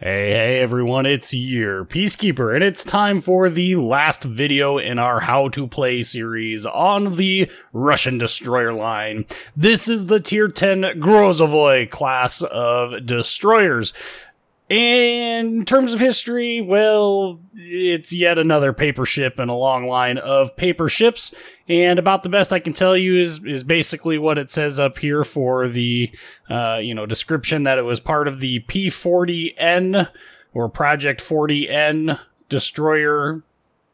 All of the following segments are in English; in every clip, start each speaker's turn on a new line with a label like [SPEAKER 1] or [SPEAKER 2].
[SPEAKER 1] Hey everyone, it's your Peacekeeper, and it's time for the last video in our How to Play series on the Russian destroyer line. This is the Tier 10 Grozovoi class of destroyers. In terms of history, well, it's yet another paper ship in a long line of paper ships, and about the best I can tell you is basically what it says up here for the description, that it was part of the P40N or Project 40N destroyer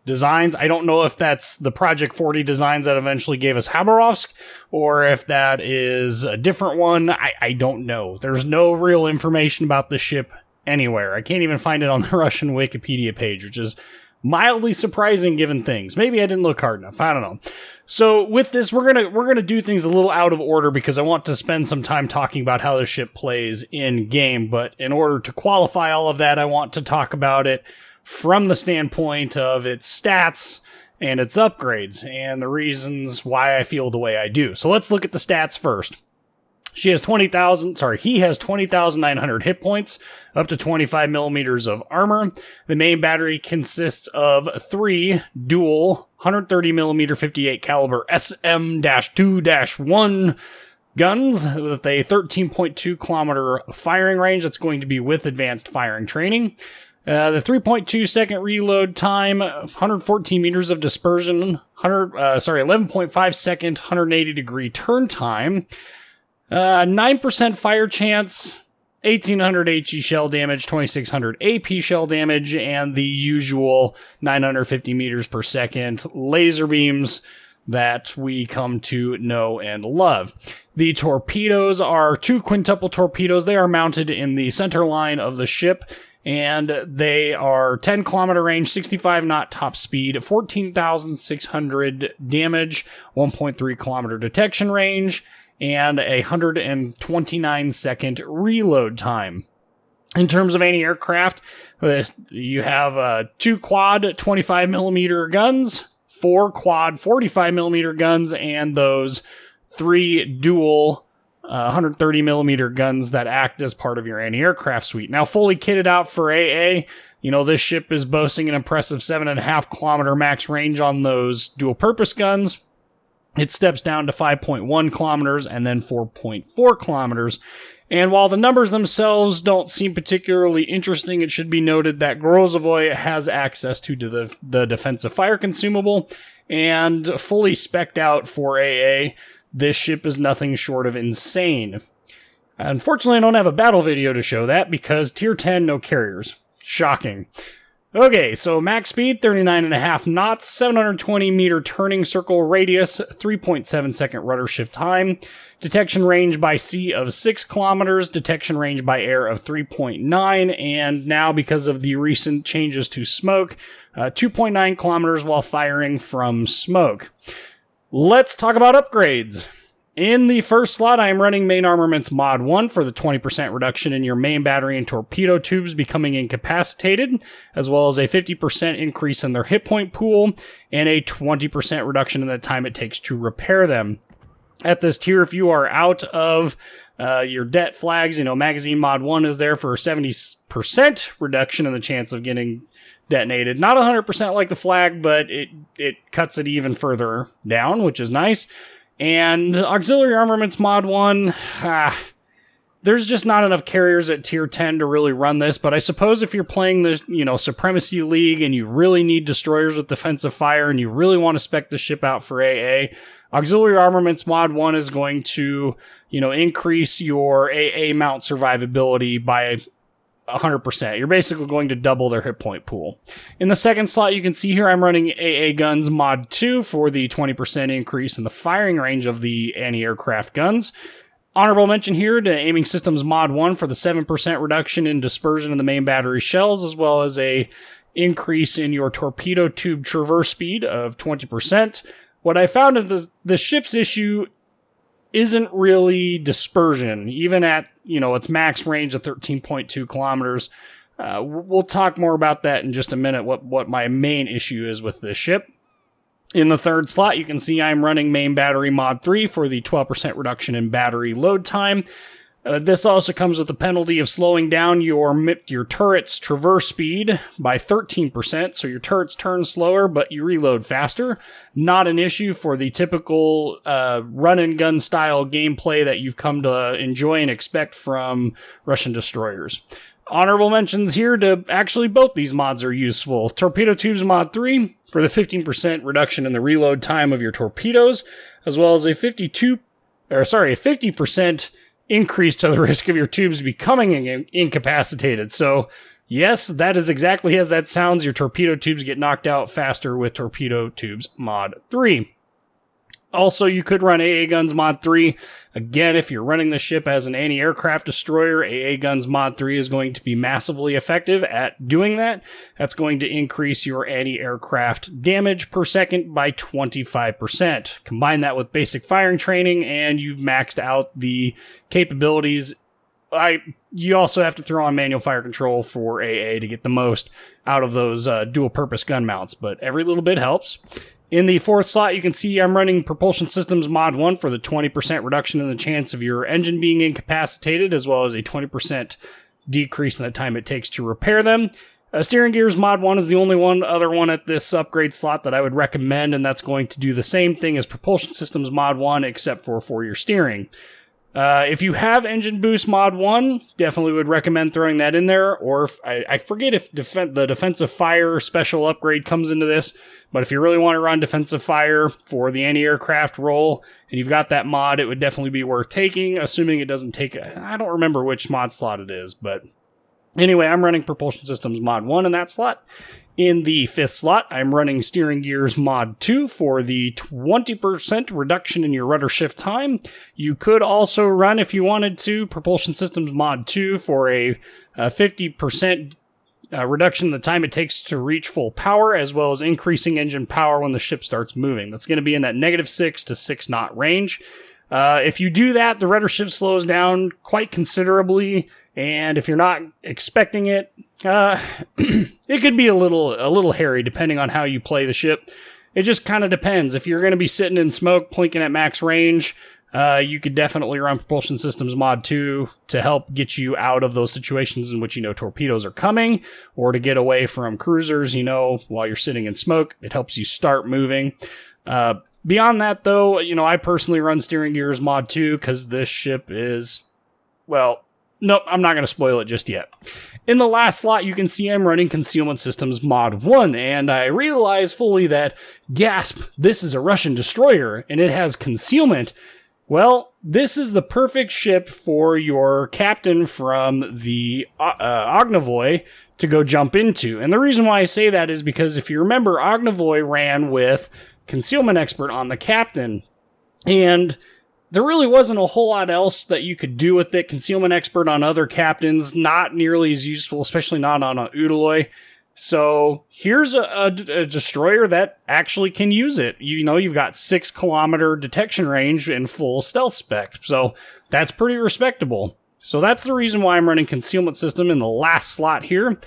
[SPEAKER 1] designs. I don't know if that's the Project 40 designs that eventually gave us Khabarovsk, or if that is a different one. I don't know. There's no real information about the ship anywhere. I can't even find it on the Russian Wikipedia page, which is mildly surprising given things. Maybe I didn't look hard enough. I don't know. So with this, we're gonna do things a little out of order because I want to spend some time talking about how the ship plays in game. But in order to qualify all of that, I want to talk about it from the standpoint of its stats and its upgrades and the reasons why I feel the way I do. So let's look at the stats first. He has 20,900 hit points, up to 25 millimeters of armor. The main battery consists of 3 dual 130 millimeter 58 caliber SM-2-1 guns with a 13.2 kilometer firing range. That's going to be with advanced firing training. The 3.2 second reload time, 114 meters of dispersion, 11.5 second 180 degree turn time. 9% fire chance, 1,800 HE shell damage, 2,600 AP shell damage, and the usual 950 meters per second laser beams that we come to know and love. The torpedoes are 2 quintuple torpedoes. They are mounted in the center line of the ship, and they are 10 kilometer range, 65 knot top speed, 14,600 damage, 1.3 kilometer detection range, and 129 second reload time. In terms of anti-aircraft, you have 2 quad 25 millimeter guns, 4 quad 45 millimeter guns, and those 3 dual 130 millimeter guns that act as part of your anti-aircraft suite. Now, fully kitted out for AA, this ship is boasting an impressive 7.5 kilometer max range on those dual purpose guns. It steps down to 5.1 kilometers and then 4.4 kilometers. And while the numbers themselves don't seem particularly interesting, it should be noted that Grozovoi has access to the defensive fire consumable, and fully spec'd out for AA, this ship is nothing short of insane. Unfortunately, I don't have a battle video to show that because Tier 10, no carriers. Shocking. Okay, so max speed, 39.5 knots, 720 meter turning circle radius, 3.7 second rudder shift time, detection range by sea of 6 kilometers, detection range by air of 3.9, and now because of the recent changes to smoke, 2.9 kilometers while firing from smoke. Let's talk about upgrades. In the first slot, I am running Main Armaments Mod 1 for the 20% reduction in your main battery and torpedo tubes becoming incapacitated, as well as a 50% increase in their hit point pool, and a 20% reduction in the time it takes to repair them. At this tier, if you are out of your det flags, Magazine Mod 1 is there for a 70% reduction in the chance of getting detonated. Not 100% like the flag, but it cuts it even further down, which is nice. And Auxiliary Armaments Mod 1, there's just not enough carriers at Tier 10 to really run this, but I suppose if you're playing the, Supremacy League and you really need destroyers with defensive fire and you really want to spec the ship out for AA, Auxiliary Armaments Mod 1 is going to, increase your AA mount survivability by 100%. You're basically going to double their hit point pool. In the second slot, you can see here I'm running AA Guns Mod 2 for the 20% increase in the firing range of the anti-aircraft guns. Honorable mention here to Aiming Systems Mod 1 for the 7% reduction in dispersion in the main battery shells, as well as a increase in your torpedo tube traverse speed of 20%. What I found is the ship's issue isn't really dispersion, even at, its max range of 13.2 kilometers. We'll talk more about that in just a minute, what my main issue is with this ship. In the third slot, you can see I'm running Main Battery Mod 3 for the 12% reduction in battery load time. This also comes with the penalty of slowing down your turret's traverse speed by 13%, so your turrets turn slower, but you reload faster. Not an issue for the typical run-and-gun style gameplay that you've come to enjoy and expect from Russian destroyers. Honorable mentions here to actually both these mods are useful. Torpedo Tubes Mod 3 for the 15% reduction in the reload time of your torpedoes, as well as a 50% increase to the risk of your tubes becoming incapacitated. So, yes, that is exactly as that sounds. Your torpedo tubes get knocked out faster with Torpedo Tubes Mod 3. Also, you could run AA Guns Mod 3. Again, if you're running the ship as an anti-aircraft destroyer, AA Guns Mod 3 is going to be massively effective at doing that. That's going to increase your anti-aircraft damage per second by 25%. Combine that with basic firing training, and you've maxed out the capabilities. You also have to throw on manual fire control for AA to get the most out of those dual-purpose gun mounts, but every little bit helps. In the fourth slot, you can see I'm running Propulsion Systems Mod 1 for the 20% reduction in the chance of your engine being incapacitated, as well as a 20% decrease in the time it takes to repair them. Steering Gears Mod 1 is the only other one at this upgrade slot that I would recommend, and that's going to do the same thing as Propulsion Systems Mod 1, except for your steering. If you have Engine Boost Mod 1, definitely would recommend throwing that in there, or I forget if the Defensive Fire special upgrade comes into this, but if you really want to run Defensive Fire for the anti-aircraft role, and you've got that mod, it would definitely be worth taking, assuming it doesn't take I don't remember which mod slot it is, but anyway, I'm running Propulsion Systems Mod 1 in that slot. In the fifth slot, I'm running Steering Gears Mod 2 for the 20% reduction in your rudder shift time. You could also run, if you wanted to, Propulsion Systems Mod 2 for a 50% reduction in the time it takes to reach full power, as well as increasing engine power when the ship starts moving. That's going to be in that -6 to 6 knot range. If you do that, the rudder shift slows down quite considerably, and if you're not expecting it, it could be a little hairy depending on how you play the ship. It just kind of depends. If you're going to be sitting in smoke, plinking at max range, you could definitely run Propulsion Systems Mod 2 to help get you out of those situations in which torpedoes are coming, or to get away from cruisers, while you're sitting in smoke. It helps you start moving. Beyond that, though, I personally run Steering Gears Mod 2 because this ship is, well, nope, I'm not going to spoil it just yet. In the last slot, you can see I'm running Concealment Systems Mod 1, and I realize fully that, gasp, this is a Russian destroyer, and it has concealment. Well, this is the perfect ship for your captain from the Grozovoi to go jump into. And the reason why I say that is because if you remember, Grozovoi ran with Concealment Expert on the captain, and there really wasn't a whole lot else that you could do with it. Concealment Expert on other captains, not nearly as useful, especially not on an Udaloi. So here's a destroyer that actually can use it. You've got 6 kilometer detection range and full stealth spec. So that's pretty respectable. So that's the reason why I'm running Concealment System in the last slot here.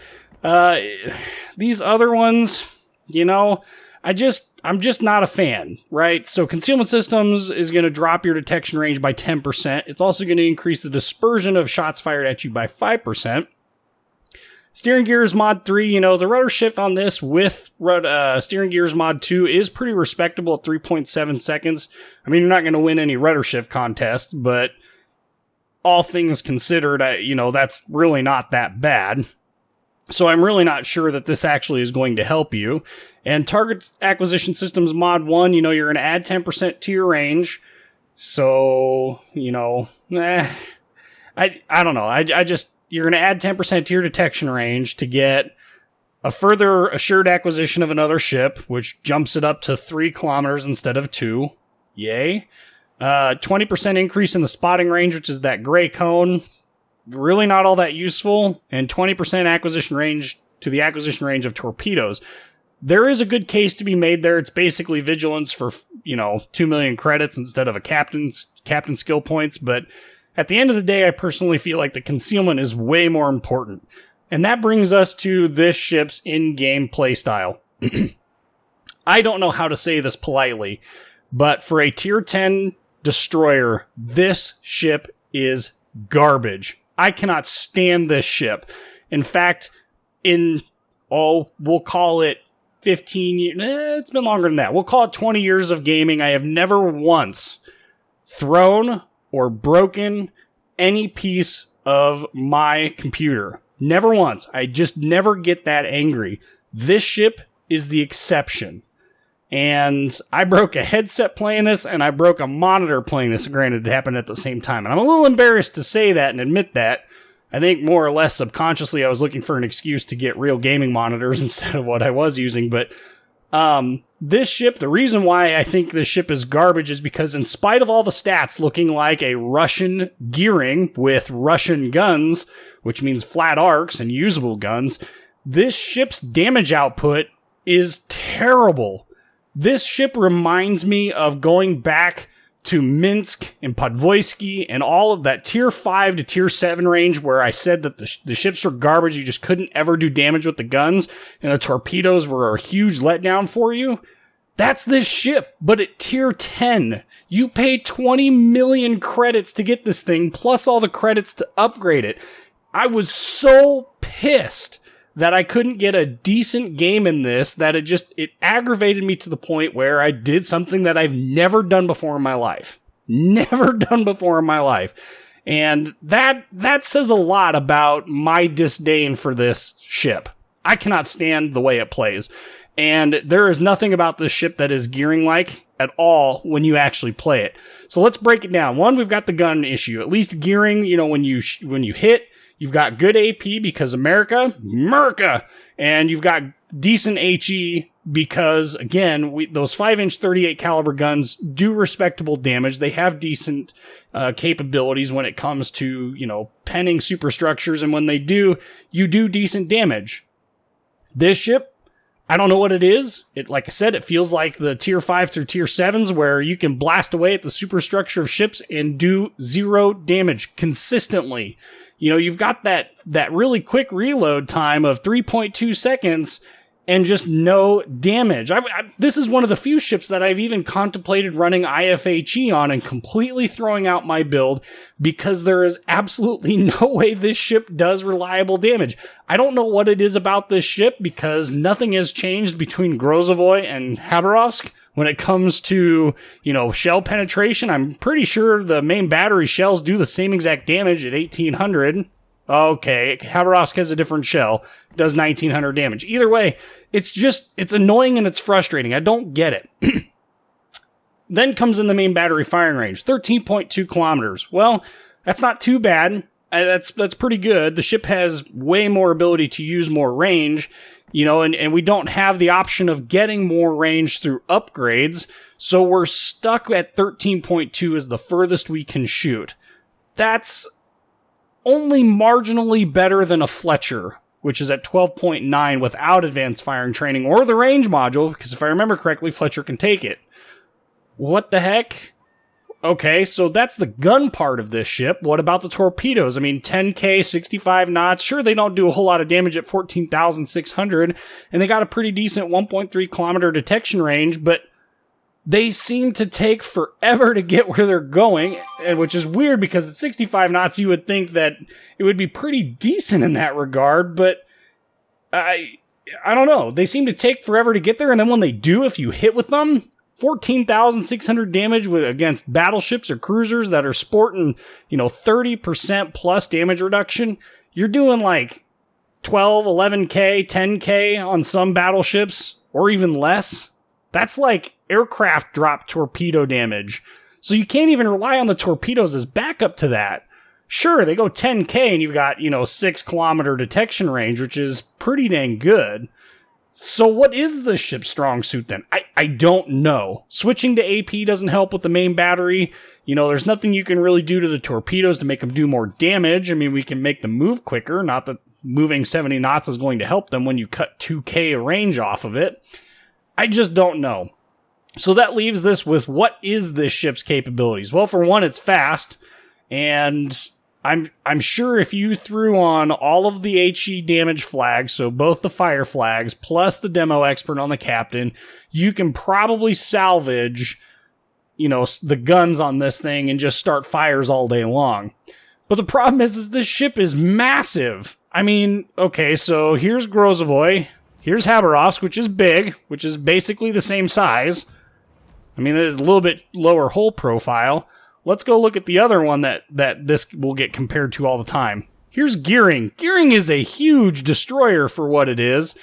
[SPEAKER 1] These other ones, I'm just not a fan, right? So Concealment Systems is going to drop your detection range by 10%. It's also going to increase the dispersion of shots fired at you by 5%. Steering Gears Mod 3, the rudder shift on this with Steering Gears Mod 2 is pretty respectable at 3.7 seconds. I mean, you're not going to win any rudder shift contests, but all things considered, that's really not that bad. So I'm really not sure that this actually is going to help you. And Target Acquisition Systems Mod 1, you're going to add 10% to your range. So, I don't know. You're going to add 10% to your detection range to get a further assured acquisition of another ship, which jumps it up to 3 kilometers instead of 2. Yay. 20% increase in the spotting range, which is that gray cone. Really not all that useful. And 20% acquisition range to the acquisition range of torpedoes. There is a good case to be made there. It's basically vigilance for, 2 million credits instead of a captain skill points, but at the end of the day, I personally feel like the concealment is way more important. And that brings us to this ship's in-game playstyle. I don't know how to say this politely, but for a Tier 10 destroyer, this ship is garbage. I cannot stand this ship. In fact, we'll call it 15 years. It's been longer than that. We'll call it 20 years of gaming. I have never once thrown or broken any piece of my computer. Never once. I just never get that angry. This ship is the exception. And I broke a headset playing this, and I broke a monitor playing this. Granted, it happened at the same time. And I'm a little embarrassed to say that and admit that. I think more or less subconsciously I was looking for an excuse to get real gaming monitors instead of what I was using. But this ship, the reason why I think this ship is garbage is because in spite of all the stats looking like a Russian gearing with Russian guns, which means flat arcs and usable guns, this ship's damage output is terrible. This ship reminds me of going back to Minsk and Podvoisky and all of that tier 5 to tier 7 range where I said that the ships were garbage. You just couldn't ever do damage with the guns, and the torpedoes were a huge letdown for you. That's this ship, but at tier 10. You pay 20 million credits to get this thing, plus all the credits to upgrade it. I was so pissed that I couldn't get a decent game in this, that it aggravated me to the point where I did something that I've never done before in my life. Never done before in my life. And that says a lot about my disdain for this ship. I cannot stand the way it plays. And there is nothing about this ship that is gearing-like at all when you actually play it. So let's break it down. One, we've got the gun issue. At least gearing, when you hit, you've got good AP because America, and you've got decent HE because, again, those 5-inch 38 caliber guns do respectable damage. They have decent capabilities when it comes to, penning superstructures, and when they do, you do decent damage. This ship, I don't know what it is. Like I said, it feels like the tier 5 through tier 7s where you can blast away at the superstructure of ships and do 0 damage consistently. You've got that really quick reload time of 3.2 seconds and just no damage. This is one of the few ships that I've even contemplated running IFHE on and completely throwing out my build because there is absolutely no way this ship does reliable damage. I don't know what it is about this ship because nothing has changed between Grozovoi and Khabarovsk. When it comes to, shell penetration, I'm pretty sure the main battery shells do the same exact damage at 1800. Okay, Khabarovsk has a different shell. It does 1900 damage. Either way, it's annoying and it's frustrating. I don't get it. Then comes in the main battery firing range, 13.2 kilometers. Well, that's not too bad. That's pretty good. The ship has way more ability to use more range. And we don't have the option of getting more range through upgrades, so we're stuck at 13.2 as the furthest we can shoot. That's only marginally better than a Fletcher, which is at 12.9 without advanced firing training or the range module, because if I remember correctly, Fletcher can take it. What the heck? Okay, so that's the gun part of this ship. What about the torpedoes? 10K, 65 knots. Sure, they don't do a whole lot of damage at 14,600, and they got a pretty decent 1.3 kilometer detection range, but they seem to take forever to get where they're going, and which is weird because at 65 knots, you would think that it would be pretty decent in that regard, but I don't know. They seem to take forever to get there, and then when they do, if you hit with them, 14,600 damage against battleships or cruisers that are sporting, 30% plus damage reduction. You're doing like 12, 11K, 10K on some battleships, or even less. That's like aircraft drop torpedo damage. So you can't even rely on the torpedoes as backup to that. Sure, they go 10K and you've got, 6 kilometer detection range, which is pretty dang good. So what is the ship's strong suit then? I don't know. Switching to AP doesn't help with the main battery. There's nothing you can really do to the torpedoes to make them do more damage. We can make them move quicker. Not that moving 70 knots is going to help them when you cut 2K range off of it. I just don't know. So that leaves this with what is this ship's capabilities? Well, for one, it's fast. And I'm sure if you threw on all of the HE damage flags, so both the fire flags plus the demo expert on the captain, you can probably salvage, the guns on this thing and just start fires all day long. But the problem is this ship is massive. I mean, okay, so here's Grozovoi. Here's Haberovsk, which is big, which is basically the same size. I mean, it's a little bit lower hull profile. Let's go look at the other one that this will get compared to all the time. Here's Gearing. Gearing is a huge destroyer for what it is,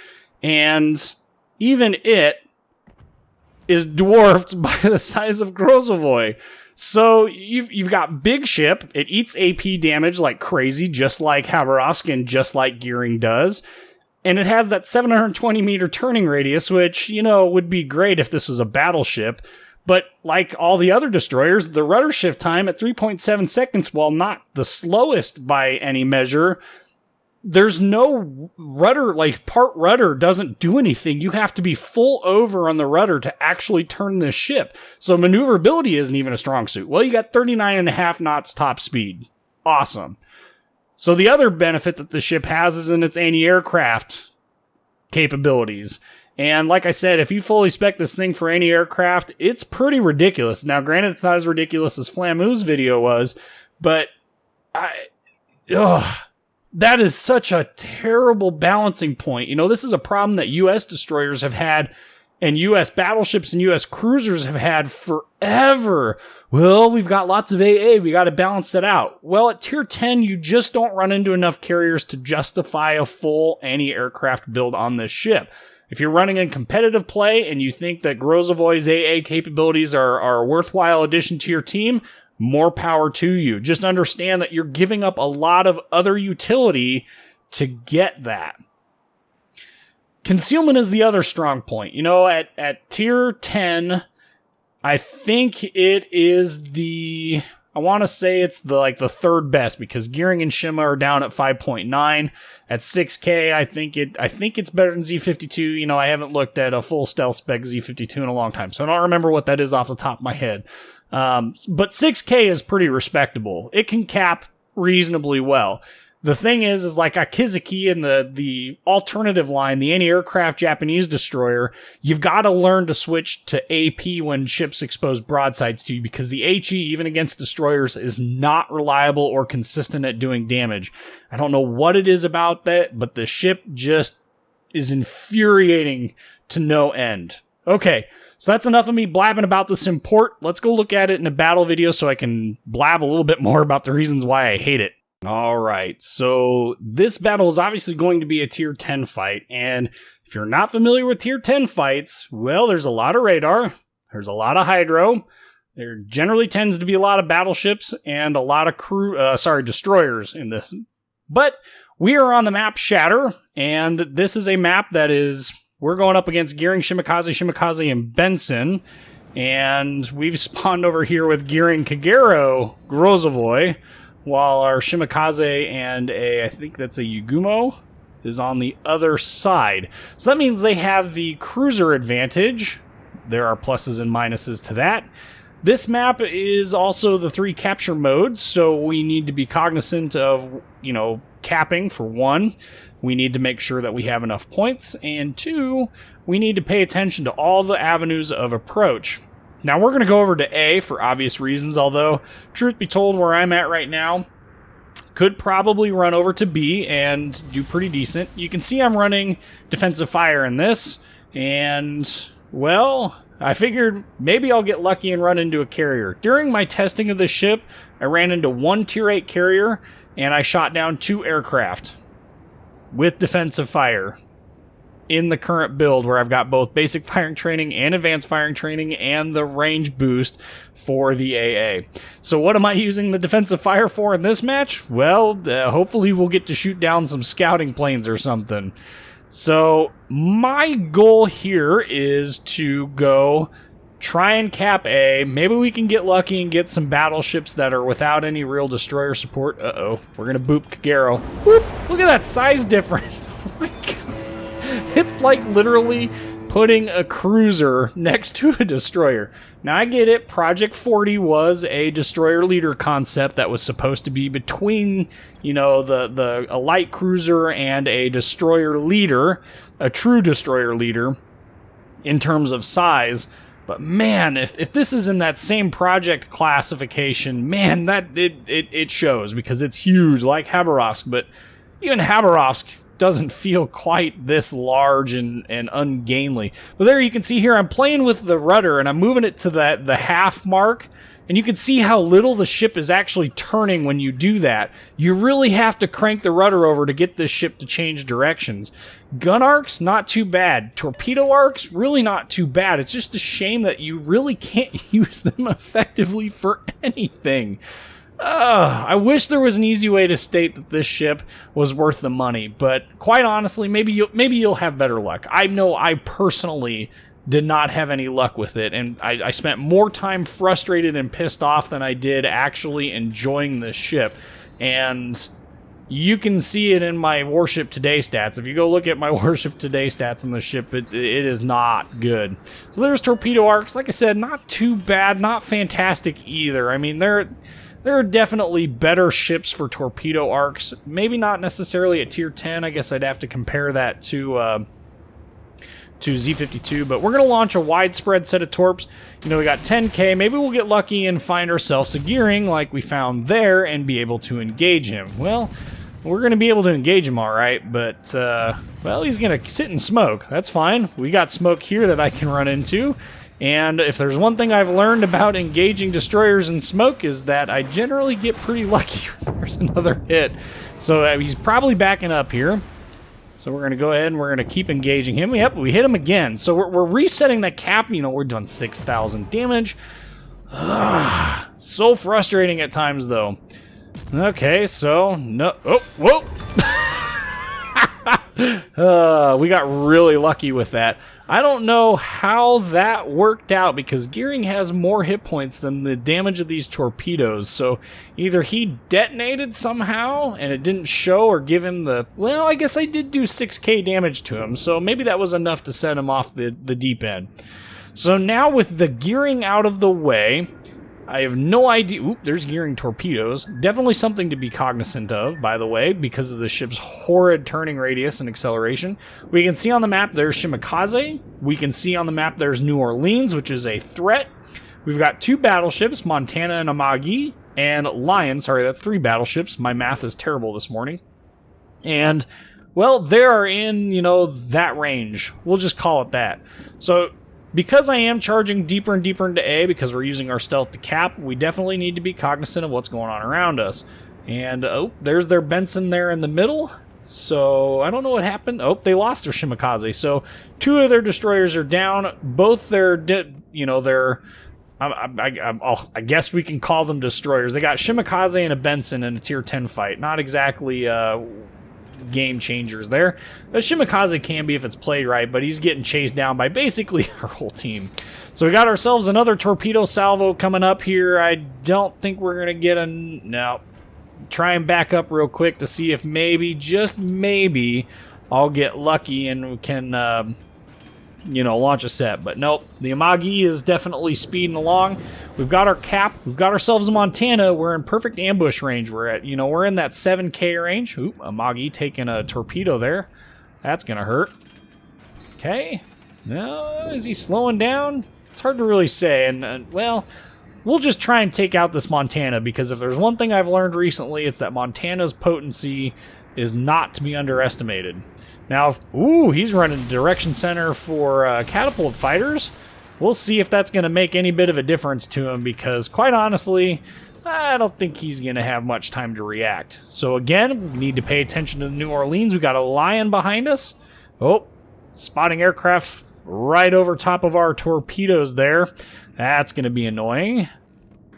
[SPEAKER 1] and even it is dwarfed by the size of Grozovoi. So you've got big ship. It eats AP damage like crazy, just like Haberovsk and just like Gearing does. And it has that 720 meter turning radius, which, you know, would be great if this was a battleship. But like all the other destroyers, the rudder shift time at 3.7 seconds, while not the slowest by any measure, there's no rudder, like part rudder doesn't do anything. You have to be full over on the rudder to actually turn this ship. So maneuverability isn't even a strong suit. Well, you got 39.5 knots top speed. Awesome. So the other benefit that the ship has is in its anti-aircraft capabilities. And like I said, if you fully spec this thing for anti-aircraft, it's pretty ridiculous. Now, granted, it's not as ridiculous as Flammu's video was, but that is such a terrible balancing point. You know, this is a problem that U.S. destroyers have had, and U.S. battleships and U.S. cruisers have had forever. Well, we've got lots of AA, we got to balance it out. Well, at Tier 10, you just don't run into enough carriers to justify a full anti-aircraft build on this ship. If you're running in competitive play and you think that Grozovoi's AA capabilities are a worthwhile addition to your team, more power to you. Just understand that you're giving up a lot of other utility to get that. Concealment is the other strong point. You know, at Tier 10, I think it is I want to say it's the third best, because Gearing and Shima are down at 5.9. At 6K, I think it's better than Z52. You know, I haven't looked at a full stealth spec Z52 in a long time, so I don't remember what that is off the top of my head. But 6K is pretty respectable. It can cap reasonably well. The thing is like Akizuki in the alternative line, the anti-aircraft Japanese destroyer, you've got to learn to switch to AP when ships expose broadsides to you, because the HE, even against destroyers, is not reliable or consistent at doing damage. I don't know what it is about that, but the ship just is infuriating to no end. Okay, so that's enough of me blabbing about this import. Let's go look at it in a battle video so I can blab a little bit more about the reasons why I hate it. Alright, so this battle is obviously going to be a Tier 10 fight, and if you're not familiar with Tier 10 fights, well, there's a lot of radar, there's a lot of hydro, there generally tends to be a lot of battleships, and a lot of destroyers in this. But we are on the map Shatter, and this is a map that we're going up against Gearing, Shimakaze, and Benson, and we've spawned over here with Gearing, Kagero, Grozovoi, while our Shimakaze and I think that's a Yugumo, is on the other side. So that means they have the cruiser advantage. There are pluses and minuses to that. This map is also the 3 capture modes, so we need to be cognizant of, you know, capping. For 1, we need to make sure that we have enough points, and 2, we need to pay attention to all the avenues of approach. Now, we're going to go over to A for obvious reasons, although, truth be told, where I'm at right now, could probably run over to B and do pretty decent. You can see I'm running defensive fire in this, and, well, I figured maybe I'll get lucky and run into a carrier. During my testing of this ship, I ran into 1 Tier 8 carrier, and I shot down 2 aircraft with defensive fire in the current build, where I've got both basic firing training and advanced firing training and the range boost for the AA. So what am I using the defensive fire for in this match? Well, hopefully we'll get to shoot down some scouting planes or something. So my goal here is to go try and cap A. Maybe we can get lucky and get some battleships that are without any real destroyer support. Uh-oh, we're gonna boop Kagero. Whoop! Look at that size difference. Oh my god. It's like literally putting a cruiser next to a destroyer. Now, I get it. Project 40 was a destroyer leader concept that was supposed to be between, you know, a light cruiser and a destroyer leader, a true destroyer leader in terms of size. But man, if this is in that same project classification, man, that it shows, because it's huge, like Khabarovsk. But even Khabarovsk doesn't feel quite this large and ungainly. But there you can see here, I'm playing with the rudder and I'm moving it to the half mark. And you can see how little the ship is actually turning when you do that. You really have to crank the rudder over to get this ship to change directions. Gun arcs, not too bad. Torpedo arcs, really not too bad. It's just a shame that you really can't use them effectively for anything. I wish there was an easy way to state that this ship was worth the money, but quite honestly, maybe you'll have better luck. I know I personally did not have any luck with it, and I spent more time frustrated and pissed off than I did actually enjoying this ship. And you can see it in my Warship Today stats. If you go look at my Warship Today stats on the ship, it is not good. So there's torpedo arcs. Like I said, not too bad, not fantastic either. I mean, there are definitely better ships for torpedo arcs. Maybe not necessarily at tier 10. I guess I'd have to compare that to Z52, but we're going to launch a widespread set of torps. You know, we got 10k. Maybe we'll get lucky and find ourselves a gearing like we found there and be able to engage him. Well, we're going to be able to engage him all right, but, well, he's going to sit and smoke. That's fine. We got smoke here that I can run into, and if there's one thing I've learned about engaging destroyers in smoke is that I generally get pretty lucky when there's another hit. So he's probably backing up here. So we're going to go ahead and we're going to keep engaging him. Yep, we hit him again. So we're resetting that cap. You know, we're doing 6,000 damage. So frustrating at times, though. Okay, so... no. Oh, whoa! We got really lucky with that. I don't know how that worked out, because Gearing has more hit points than the damage of these torpedoes, so either he detonated somehow and it didn't show, or give him the... well, I guess I did do 6k damage to him, so maybe that was enough to set him off the deep end. So now with the Gearing out of the way, I have no idea... oop, there's Gearing torpedoes. Definitely something to be cognizant of, by the way, because of the ship's horrid turning radius and acceleration. We can see on the map there's Shimakaze. We can see on the map there's New Orleans, which is a threat. We've got 2 battleships, Montana and Amagi, and Lion. Sorry, that's 3 battleships. My math is terrible this morning. And, well, they are in, you know, that range. We'll just call it that. So... because I am charging deeper and deeper into A, because we're using our stealth to cap, we definitely need to be cognizant of what's going on around us. And, oh, there's their Benson there in the middle. So, I don't know what happened. Oh, they lost their Shimakaze. So, 2 of their destroyers are down. Both their, you know, their... I guess we can call them destroyers. They got Shimakaze and a Benson in a tier 10 fight. Not exactly... game changers there. A Shimakaze can be if it's played right, but he's getting chased down by basically our whole team. So we got ourselves another torpedo salvo coming up here. I don't think we're going to get a... no. Try and back up real quick to see if maybe, just maybe, I'll get lucky and we can, you know, launch a set. But nope, the Amagi is definitely speeding along. We've got our cap. We've got ourselves a Montana. We're in perfect ambush range. We're at, you know, we're in that 7k range. Oop, Amagi taking a torpedo there. That's going to hurt. Okay. No, is he slowing down? It's hard to really say. And well, we'll just try and take out this Montana, because if there's one thing I've learned recently, it's that Montana's potency is not to be underestimated. Now, ooh, he's running direction center for catapult fighters. We'll see if that's going to make any bit of a difference to him, because quite honestly, I don't think he's going to have much time to react. So again, we need to pay attention to the New Orleans. We got a Lion behind us. Oh, spotting aircraft right over top of our torpedoes there. That's going to be annoying.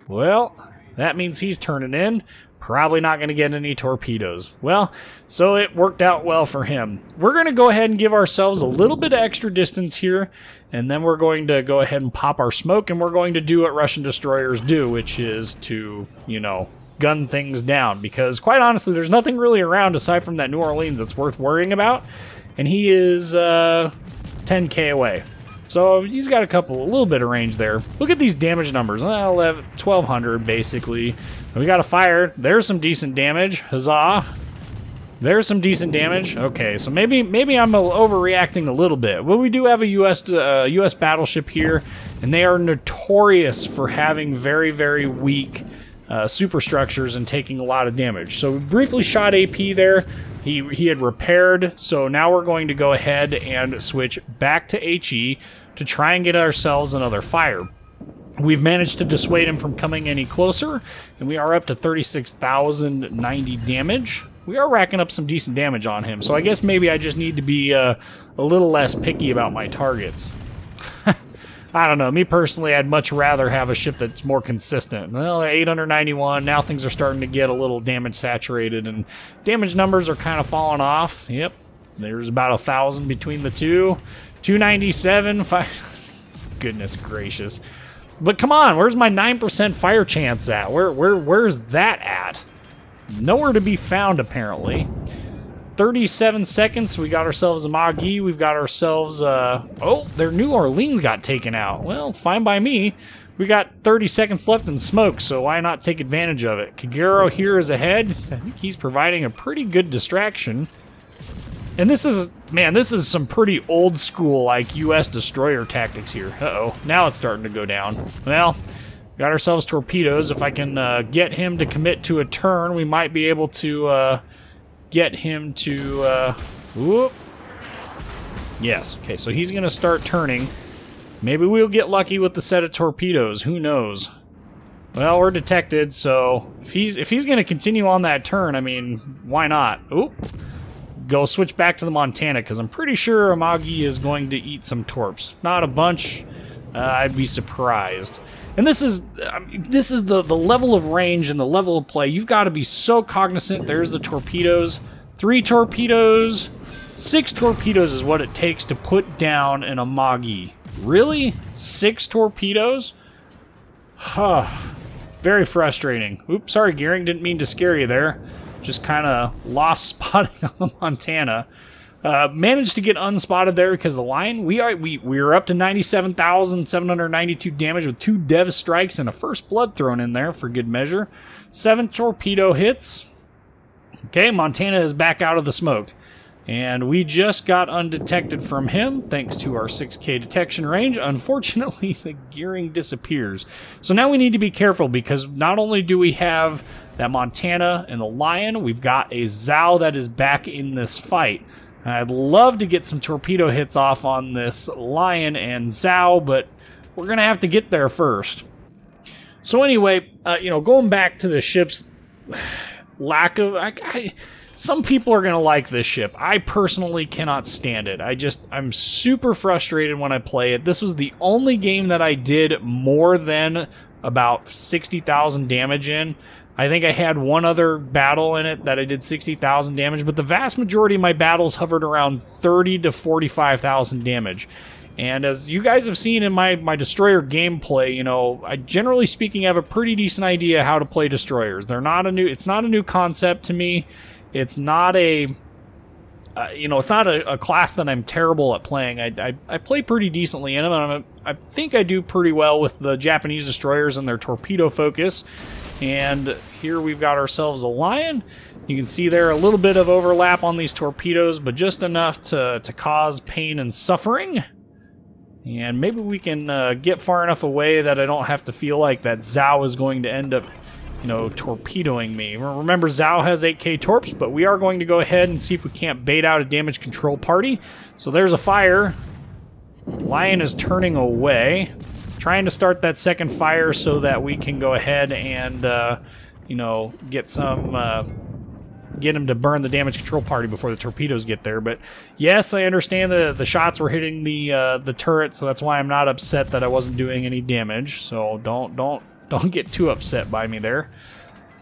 [SPEAKER 1] Well, that means he's turning in. Probably not going to get any torpedoes. Well, so it worked out well for him. We're going to go ahead and give ourselves a little bit of extra distance here, and then we're going to go ahead and pop our smoke, and we're going to do what Russian destroyers do, which is to, you know, gun things down. Because quite honestly, there's nothing really around aside from that New Orleans that's worth worrying about, and he is 10k away. So he's got a little bit of range there. Look at these damage numbers. 1,200 basically. We got a fire. There's some decent damage. Huzzah. There's some decent damage. Okay, so maybe I'm overreacting a little bit. Well, we do have a U.S. battleship here, and they are notorious for having very, very weak superstructures and taking a lot of damage. So we briefly shot AP there. He had repaired, so now we're going to go ahead and switch back to HE to try and get ourselves another fire. We've managed to dissuade him from coming any closer, and we are up to 36,090 damage. We are racking up some decent damage on him, so I guess maybe I just need to be a little less picky about my targets. I don't know. Me personally, I'd much rather have a ship that's more consistent. Well, they're 891. Now things are starting to get a little damage saturated, and damage numbers are kind of falling off. Yep. There's about 1,000 between the two. 297. Goodness gracious. But come on, where's my 9% fire chance at? Where's that at? Nowhere to be found, apparently. 37 seconds, we got ourselves a Magi, we've got ourselves, oh, their New Orleans got taken out. Well, fine by me. We got 30 seconds left in smoke, so why not take advantage of it? Kagero here is ahead. I think he's providing a pretty good distraction. And this is, man, this is some pretty old school, like, U.S. destroyer tactics here. Uh-oh, now it's starting to go down. Well, got ourselves torpedoes. If I can get him to commit to a turn, we might be able to, get him to, whoop. Yes, okay, so he's going to start turning. Maybe we'll get lucky with the set of torpedoes. Who knows? Well, we're detected, so if he's going to continue on that turn, I mean, why not? Oop. Go switch back to the Montana, because I'm pretty sure Amagi is going to eat some torps. If not a bunch, I'd be surprised. And this is the level of range and the level of play. You've got to be so cognizant. There's the torpedoes. 3 torpedoes. 6 torpedoes is what it takes to put down an Amagi. Really? 6 torpedoes? Huh. Very frustrating. Oops, sorry, Gearing. Didn't mean to scare you there. Just kind of lost spotting on the Montana. Managed to get unspotted there because the line, we are up to 97,792 damage with 2 dev strikes and a first blood thrown in there for good measure. 7 torpedo hits. Okay, Montana is back out of the smoke. And we just got undetected from him thanks to our 6K detection range. Unfortunately, the gearing disappears. So now we need to be careful because not only do we have that Montana and the Lion, we've got a Zhao that is back in this fight. I'd love to get some torpedo hits off on this Lion and Zhao, but we're going to have to get there first. So anyway, going back to the ship's lack of... some people are going to like this ship. I personally cannot stand it. I'm super frustrated when I play it. This was the only game that I did more than about 60,000 damage in. I think I had one other battle in it that I did 60,000 damage, but the vast majority of my battles hovered around 30 to 45,000 damage. And as you guys have seen in my destroyer gameplay, I generally speaking have a pretty decent idea how to play destroyers. It's not a new concept to me. It's not it's not a class that I'm terrible at playing. I play pretty decently in them, and I think I do pretty well with the Japanese destroyers and their torpedo focus. And here we've got ourselves a Lion. You can see there a little bit of overlap on these torpedoes, but just enough to cause pain and suffering. And maybe we can get far enough away that I don't have to feel like that Zhao is going to end up torpedoing me. Remember, Zhao has 8K torps, but we are going to go ahead and see if we can't bait out a damage control party. So there's a fire. Lion is turning away. Trying to start that second fire so that we can go ahead and, get him to burn the damage control party before the torpedoes get there. But yes, I understand the shots were hitting the turret, so that's why I'm not upset that I wasn't doing any damage. So don't get too upset by me there.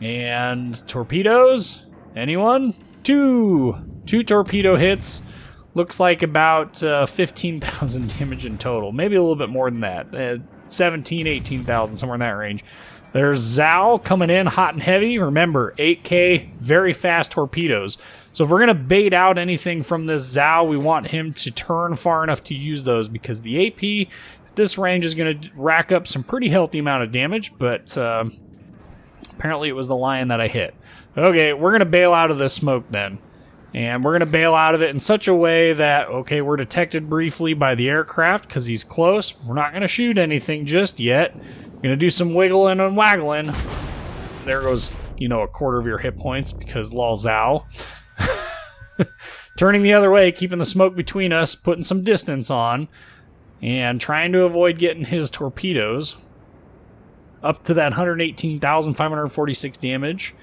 [SPEAKER 1] And torpedoes? Anyone? 2 torpedo hits. Looks like about 15,000 damage in total. Maybe a little bit more than that. 17, 18,000, somewhere in that range. There's Zhao coming in hot and heavy. Remember, 8K, very fast torpedoes. So if we're going to bait out anything from this Zhao, we want him to turn far enough to use those, because the AP at this range is going to rack up some pretty healthy amount of damage, but apparently it was the Lion that I hit. Okay, we're going to bail out of this smoke then. And we're going to bail out of it in such a way that, okay, we're detected briefly by the aircraft because he's close. We're not going to shoot anything just yet. We're going to do some wiggling and waggling. There goes, a quarter of your hit points because lol zow. Turning the other way, keeping the smoke between us, putting some distance on, and trying to avoid getting his torpedoes. Up to that 118,546 damage.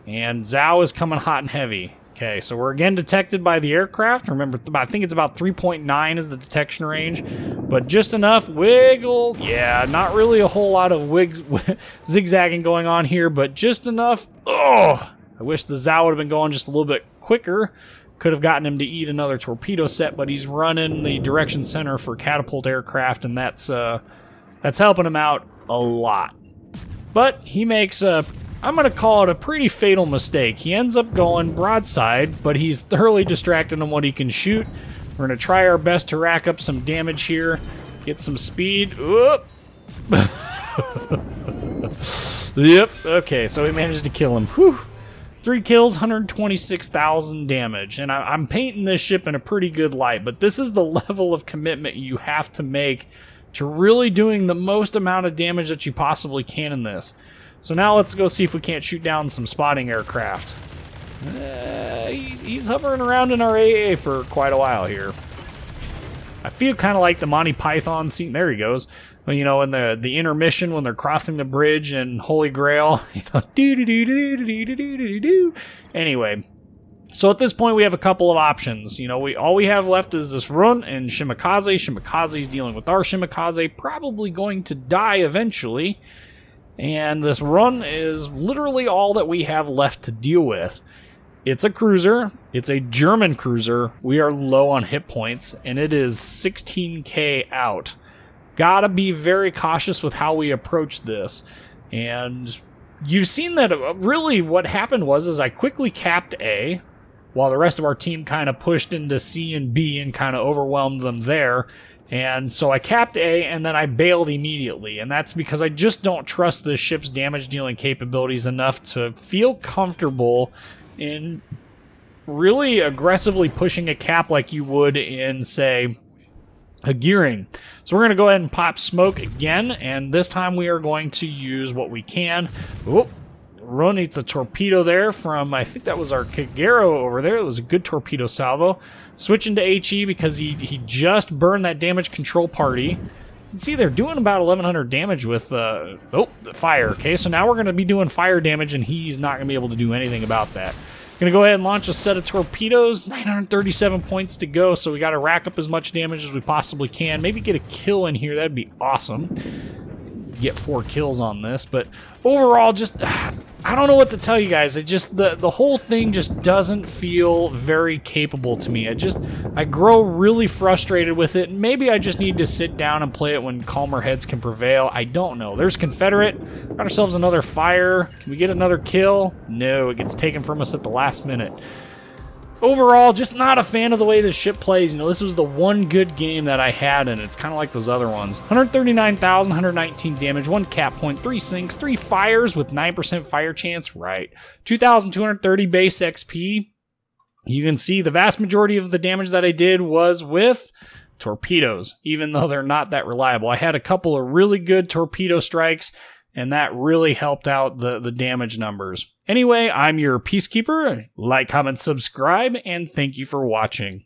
[SPEAKER 1] And Zhao is coming hot and heavy. Okay, so we're again detected by the aircraft. Remember, I think it's about 3.9 is the detection range. But just enough wiggle. Yeah, not really a whole lot of zigzagging going on here, but just enough. Oh, I wish the Zhao would have been going just a little bit quicker. Could have gotten him to eat another torpedo set, but he's running the direction center for catapult aircraft, and that's helping him out a lot. But he makes I'm going to call it a pretty fatal mistake. He ends up going broadside, but he's thoroughly distracted on what he can shoot. We're going to try our best to rack up some damage here, get some speed. Oop. Yep, okay, so we managed to kill him. Whew. 3 kills, 126,000 damage. And I'm painting this ship in a pretty good light, but this is the level of commitment you have to make to really doing the most amount of damage that you possibly can in this. So now let's go see if we can't shoot down some spotting aircraft. He's hovering around in our AA for quite a while here. I feel kind of like the Monty Python scene. There he goes. Well, in the intermission when they're crossing the bridge in Holy Grail. Anyway, so at this point we have a couple of options. All we have left is this run and Shimakaze. Shimakaze's dealing with our Shimakaze, probably going to die eventually. And this run is literally all that we have left to deal with. It's a cruiser. It's a German cruiser. We are low on hit points, and it is 16k out. Gotta be very cautious with how we approach this. And you've seen that really what happened was I quickly capped A, while the rest of our team kind of pushed into C and B and kind of overwhelmed them there. And so I capped A, and then I bailed immediately. And that's because I just don't trust this ship's damage-dealing capabilities enough to feel comfortable in really aggressively pushing a cap like you would in, say, a gearing. So we're going to go ahead and pop smoke again, and this time we are going to use what we can. Oh, Ron eats a torpedo there from, I think that was our Kagero over there. It was a good torpedo salvo. Switching to HE because he just burned that damage control party. You can see they're doing about 1,100 damage with, the fire. Okay, so now we're going to be doing fire damage, and he's not going to be able to do anything about that. Going to go ahead and launch a set of torpedoes. 937 points to go, so we got to rack up as much damage as we possibly can. Maybe get a kill in here. That'd be awesome. Get 4 kills on this, but overall, just I don't know what to tell you guys. It just the whole thing just doesn't feel very capable to me. I grow really frustrated with it. Maybe I just need to sit down and play it when calmer heads can prevail. I don't know. There's Confederate. Got ourselves another fire. Can we get another kill? No, it gets taken from us at the last minute. Overall, just not a fan of the way this ship plays. This was the one good game that I had, and it's kind of like those other ones. 139,119 damage, 1 cap point, 3 sinks, 3 fires with 9% fire chance. Right. 2,230 base XP. You can see the vast majority of the damage that I did was with torpedoes, even though they're not that reliable. I had a couple of really good torpedo strikes, and that really helped out the damage numbers. Anyway, I'm your Peacekeeper. Like, comment, subscribe, and thank you for watching.